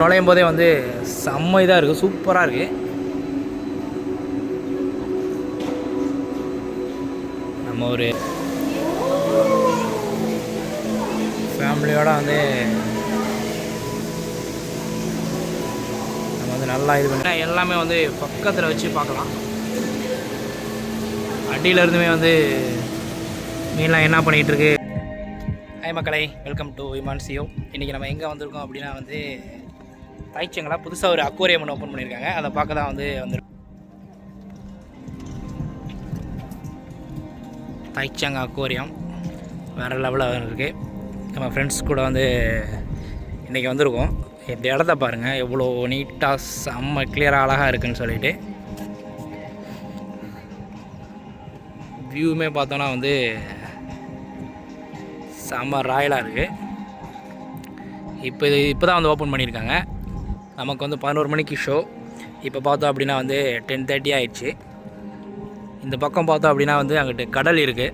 நுழையும் போதே வந்து செம்ம இதாக இருக்குது, சூப்பராக இருக்குது. நம்ம ஒரு ஃபேமிலியோடு வந்து நம்ம வந்து நல்லா இது பண்ண எல்லாமே வந்து பக்கத்தில் வச்சு பார்க்கலாம். அடியில் இருந்துமே வந்து மீன்லாம் என்ன பண்ணிகிட்டு இருக்கு. ஹாய் மக்களை, வெல்கம் டு விமான் சியோ. இன்றைக்கி நம்ம எங்கே வந்திருக்கோம் அப்படின்னா வந்து தாய்ச்சங்களா புதுசாக ஒரு அக்வேரியம் ஒன்று ஓப்பன் பண்ணியிருக்காங்க. அதை பார்க்க தான் வந்து வந்துருக்கோம். தாய்ச்சங்கா அக்வேரியம் வேறு லெவலில் இருக்குது. நம்ம ஃப்ரெண்ட்ஸ் கூட வந்து இன்றைக்கி வந்திருக்கோம். இந்த இடத்த பாருங்கள், எவ்வளோ நீட்டாக செம்ம கிளியராக அழகாக இருக்குதுன்னு சொல்லிட்டு. வியூவுமே பார்த்தோன்னா வந்து செம்ம ராயலாக இருக்குது. இப்போ தான் வந்து ஓப்பன் பண்ணியிருக்காங்க. நமக்கு வந்து 11 மணிக்கு ஷோ. இப்போ பார்த்தோம் அப்படின்னா வந்து 10:30 ஆயிடுச்சு. இந்த பக்கம் பார்த்தோம் அப்படின்னா வந்து அங்கிட்டு கடல் இருக்குது.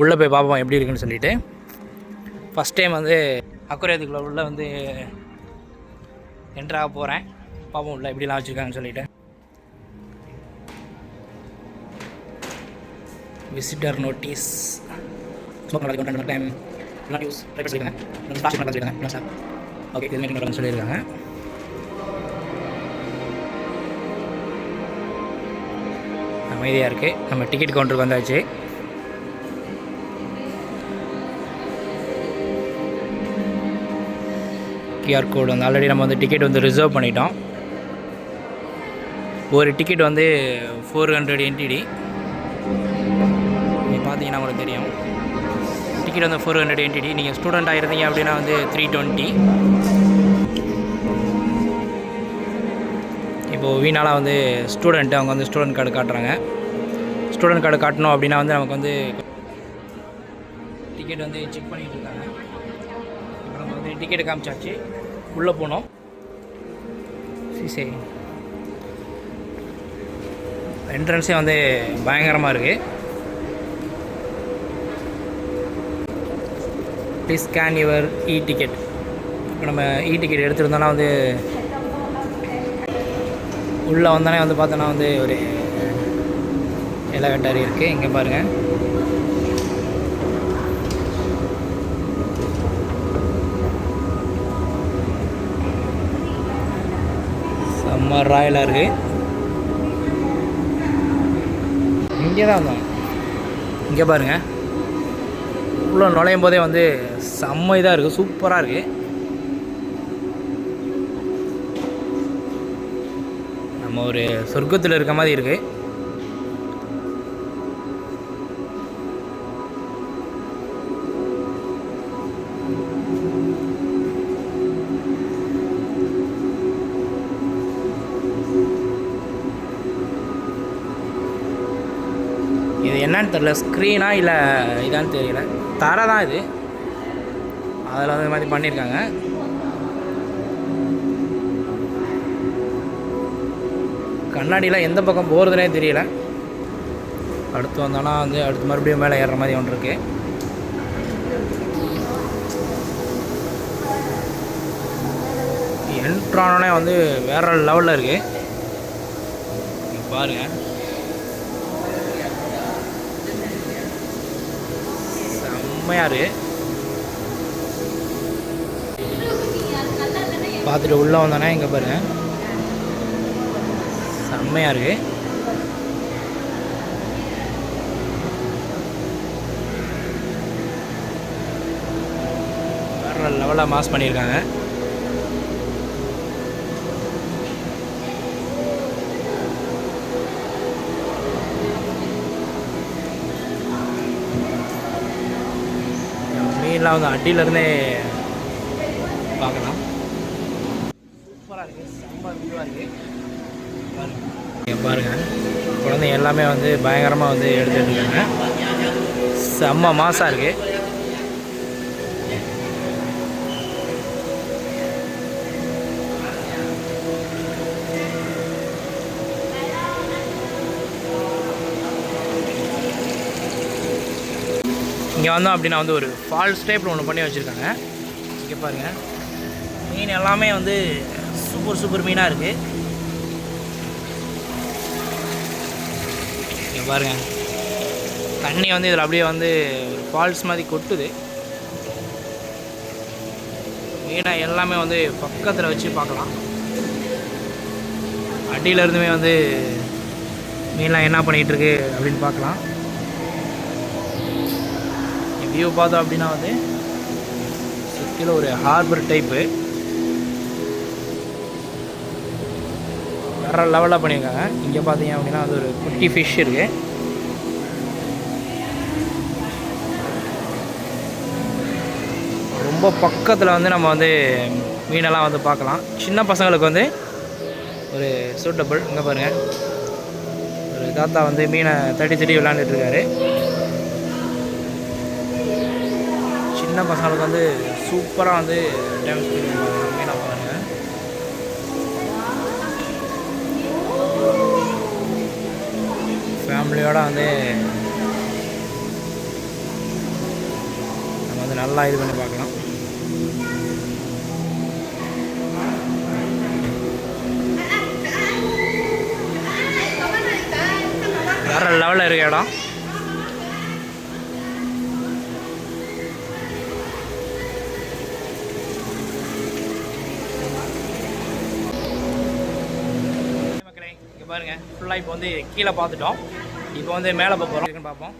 உள்ளே போய் பார்ப்போம் எப்படி இருக்குன்னு சொல்லிட்டு. ஃபஸ்ட் டைம் வந்து அக்வேரியத்துக்குள்ள உள்ளே வந்து என்ட்ராக போகிறேன். பார்ப்போம் உள்ள எப்படிலாம் வச்சுருக்காங்கன்னு சொல்லிட்டு. விசிட்டர் நோட்டீஸ் டைம் யூஸ் சொல்லியிருக்காங்க. ஓகே, இதுமாரி சொல்லியிருக்காங்க. அமைதியாக இருக்குது. நம்ம டிக்கெட் கவுண்டருக்கு வந்தாச்சு. கியூஆர் கோடு வந்து ஆல்ரெடி நம்ம வந்து டிக்கெட் வந்து ரிசர்வ் பண்ணிட்டோம். ஒரு டிக்கெட் வந்து 400 NTD. நீங்கள் பார்த்தீங்கன்னா உங்களுக்கு தெரியும். டிக்கெட் வந்து 400 NTD. நீங்கள் ஸ்டூடெண்ட்டாக இருந்தீங்க அப்படின்னா வந்து 320. இப்போது வீணாலாம் வந்து ஸ்டூடெண்ட்டு, அவங்க வந்து ஸ்டூடெண்ட் கார்டு காட்டுறாங்க. ஸ்டூடெண்ட் கார்டு காட்டணும் அப்படின்னா வந்து நமக்கு வந்து டிக்கெட் வந்து செக் பண்ணிகிட்டு இருக்காங்க. இப்போ நம்ம வந்து டிக்கெட்டு காமிச்சாச்சு, உள்ளே போனோம். சரி, என்ட்ரன்ஸே வந்து பயங்கரமாக இருக்குது. Please scan your ticket. இப்போ நம்ம டிக்கெட் எடுத்துருந்தோன்னா வந்து உள்ளே வந்தோடனே வந்து பார்த்தோன்னா வந்து ஒரு எலவேட்டர் இருக்குது. இங்கே பாருங்கள், செம்ம ராயலாக இருக்குது. இங்கே தான் வந்தோம். இங்கே பாருங்கள், உள்ளே நுழையும் போதே வந்து செம்ம இதாக இருக்குது, சூப்பராக இருக்குது. நம்ம ஒரு சொர்க்கத்தில் இருக்க மாதிரி இருக்குது. இது என்னன்னு தெரியல, ஸ்க்ரீனா இல்லை இதான்னு தெரியல. தரை தான் இது, அதில் வந்து இது மாதிரி பண்ணியிருக்காங்க. கண்ணாடிலாம் எந்த பக்கம் போகிறதுனே தெரியல. அடுத்து வந்தோன்னா வந்து அடுத்து மறுபடியும் மேலே ஏறுற மாதிரி ஒன்று இருக்குது. என்ட்ரானோடனே வந்து வேறு லெவலில் இருக்குது. பாருங்கள், செம்மையாக இருக்குது. பார்த்துட்டு உள்ளே வந்தோன்னே இங்கே பாருங்கள், செம்மையாக இருக்குது. வேறு லெவலாக மாஸ் பண்ணியிருக்காங்க. மீன்லாம் வந்து அடியிலேருந்தே பார்க்கலாம். சூப்பராக இருக்குது, செம்ம வியூவாக இருக்குது. பாருங்கள், குழந்தைங்க எல்லாமே வந்து பயங்கரமாக வந்து எடுத்துகிட்டு இருக்காங்க. செம்ம மாசாக இருக்குது. இங்கே வந்தோம் அப்படின்னா வந்து ஒரு ஃபால்ஸ் டைப்பில் ஒன்று பண்ணி வச்சுருக்காங்க. இங்கே பாருங்கள், மீன் எல்லாமே வந்து சூப்பர் மீனாக இருக்குது. இங்கே பாருங்கள், தண்ணி வந்து இதில் அப்படியே வந்து ஒரு ஃபால்ஸ் மாதிரி கொட்டுது. மீனை எல்லாமே வந்து பக்கத்தில் வச்சு பார்க்கலாம். அடியிலேருந்துமே வந்து மீன்லாம் என்ன பண்ணிகிட்ருக்கு அப்படின்னு பார்க்கலாம். வியூ பார்த்தோம் அப்படின்னா வந்து சுற்றில ஒரு ஹார்பர் டைப்பு வேறு லெவலாக பண்ணியிருக்காங்க. இங்கே பார்த்தீங்க அப்படின்னா அது ஒரு குட்டி ஃபிஷ் இருக்குது. ரொம்ப பக்கத்தில் வந்து நம்ம வந்து மீனெல்லாம் வந்து பார்க்கலாம். சின்ன பசங்களுக்கு வந்து ஒரு சூட்டபிள். இங்கே பாருங்கள், ஒரு தாத்தா வந்து மீனை தட்டி விளாண்டுட்டுருக்காரு. சின்ன பசங்களுக்கு வந்து சூப்பராக வந்து டைம் ஸ்பெண்ட் பண்ணுவாங்க மீனை பாருங்கள். ஃபேமிலியோடு வந்து நம்ம வந்து நல்லா இது பண்ணி பார்க்கலாம். வேறு லெவலில் இருக்க இடம். மக்களே இங்கே பாருங்கள், ஃபுல்லாக இப்போ வந்து கீழே பார்த்துட்டோம். இப்போ வந்து மேலே போகிறோம் பார்ப்போம்.